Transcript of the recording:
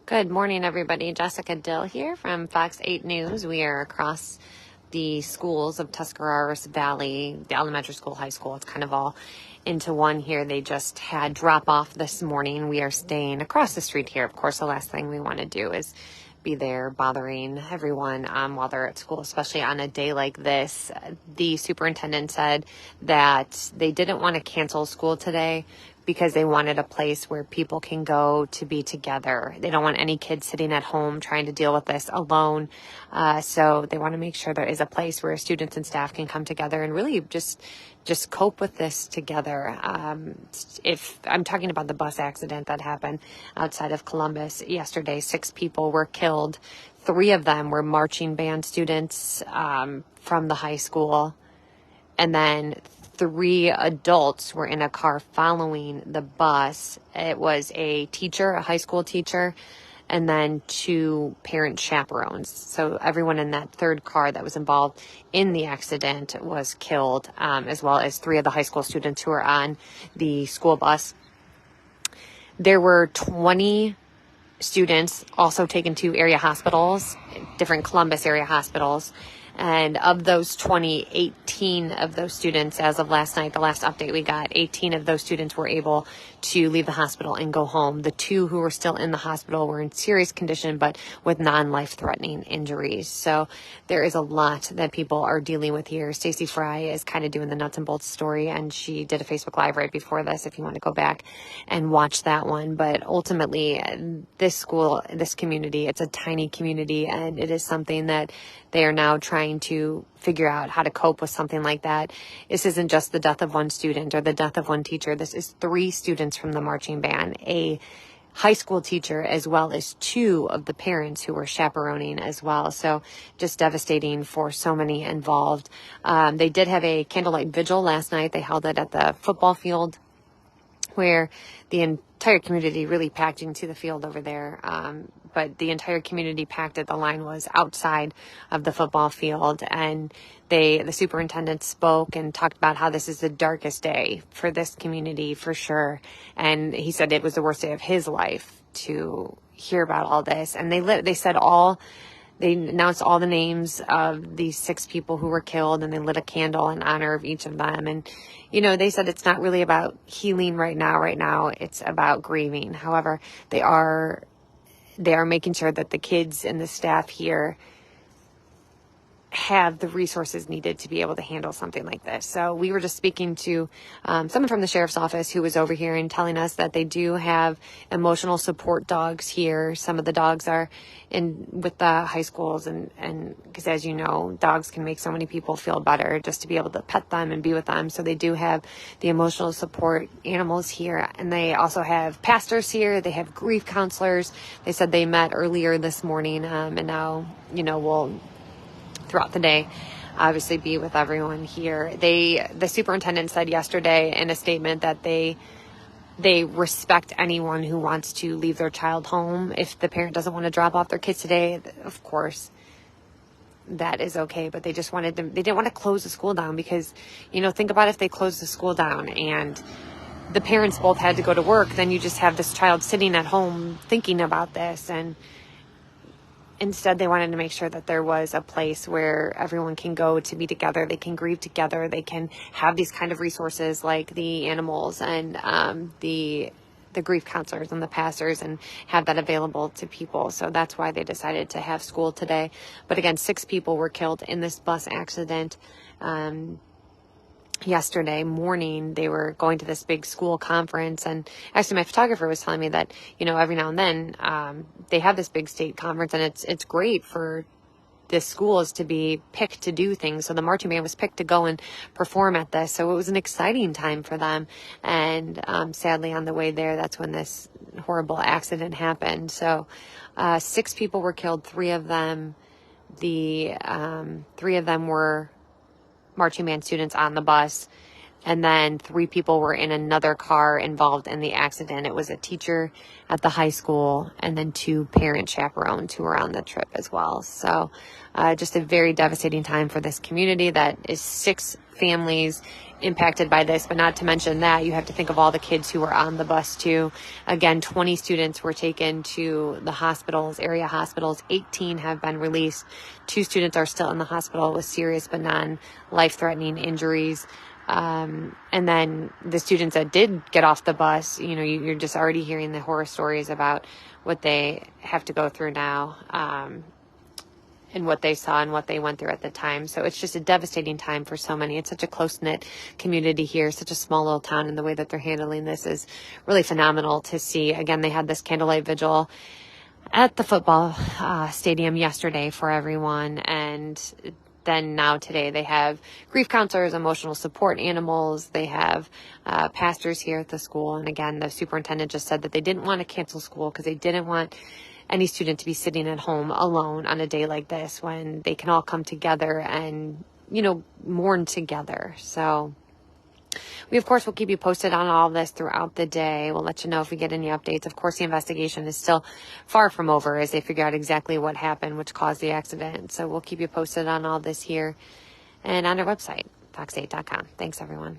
Good morning, everybody. Jessica Dill here from Fox 8 News. We are across the schools of Tuscarawas Valley, the elementary school, high school. It's kind of all into one here. They just had drop off this morning. We are staying across the street here. Of course, the last thing we want to do is be there bothering everyone while they're at school, especially on a day like this. The superintendent said that they didn't want to cancel school today because they wanted a place where people can go to be together. They don't want any kids sitting at home trying to deal with this alone. So they want to make sure there is a place where students and staff can come together and really just cope with this together. If I'm talking about the bus accident that happened outside of Columbus yesterday, 6 people were killed. 3 of them were marching band students from the high school. And then 3 adults were in a car following the bus. It was a teacher, a high school teacher, and then 2 parent chaperones. So everyone in that third car that was involved in the accident was killed, as well as 3 of the high school students who were on the school bus. There were 20 students also taken to area hospitals, different Columbus area hospitals. And of those 20, 18 of those students, as of last night, the last update we got, 18 of those students were able to leave the hospital and go home. The 2 who were still in the hospital were in serious condition, but with non-life-threatening injuries. So there is a lot that people are dealing with here. Stacey Fry is kind of doing the nuts and bolts story, and she did a Facebook Live right before this, if you want to go back and watch that one. But ultimately, this school, this community, it's a tiny community, and it is something that they are now trying to figure out how to cope with something like that. This isn't just the death of one student or the death of one teacher. This is 3 students from the marching band, a high school teacher, as well as 2 of the parents who were chaperoning as well. So just devastating for so many involved. They did have a candlelight vigil last night. They held it at the football field, where the entire community really packed into the field over there. But the entire community packed it. The line was outside of the football field, and the superintendent spoke and talked about how this is the darkest day for this community for sure. And he said it was the worst day of his life to hear about all this. And they announced all the names of these 6 people who were killed, and they lit a candle in honor of each of them. And, they said it's not really about healing right now. It's about grieving. However, they are making sure that the kids and the staff here have the resources needed to be able to handle something like this. So we were just speaking to someone from the sheriff's office who was over here and telling us that they do have emotional support dogs here. Some of the dogs are in with the high schools, and because, as you know, dogs can make so many people feel better just to be able to pet them and be with them. So they do have the emotional support animals here, and they also have pastors here. They have grief counselors. They said they met earlier this morning, and now, we'll throughout the day obviously be with everyone here. The superintendent said yesterday in a statement that they respect anyone who wants to leave their child home. If the parent doesn't want to drop off their kids today, of course that is okay, but they just they didn't want to close the school down because, think about if they closed the school down and the parents both had to go to work, then you just have this child sitting at home thinking about this. And instead, they wanted to make sure that there was a place where everyone can go to be together. They can grieve together. They can have these kind of resources like the animals and the grief counselors and the pastors, and have that available to people. So that's why they decided to have school today. But again, 6 people were killed in this bus accident. Yesterday morning, they were going to this big school conference, and actually my photographer was telling me that, every now and then, they have this big state conference, and it's great for the schools to be picked to do things. So the marching band was picked to go and perform at this. So it was an exciting time for them. And, sadly on the way there, that's when this horrible accident happened. So, 6 people were killed. 3 of them, 3 of them were marching band students on the bus. And then 3 people were in another car involved in the accident. It was a teacher at the high school and then 2 parent chaperones who were on the trip as well. So just a very devastating time for this community. That is 6 families impacted by this, but not to mention that you have to think of all the kids who were on the bus too. Again, 20 students were taken to the hospitals, area hospitals. 18 have been released. 2 students are still in the hospital with serious but non-life-threatening injuries. And then the students that did get off the bus, you know, you're just already hearing the horror stories about what they have to go through now, and what they saw and what they went through at the time. So it's just a devastating time for so many. It's such a close-knit community here, such a small little town, and the way that they're handling this is really phenomenal to see. Again, they had this candlelight vigil at the football stadium yesterday for everyone, and then now today they have grief counselors, emotional support animals. They have pastors here at the school. And again, the superintendent just said that they didn't want to cancel school because they didn't want any student to be sitting at home alone on a day like this when they can all come together and, you know, mourn together. So we, of course, will keep you posted on all of this throughout the day. We'll let you know if we get any updates. Of course, the investigation is still far from over as they figure out exactly what happened, which caused the accident. So we'll keep you posted on all this here and on our website, fox8.com. Thanks, everyone.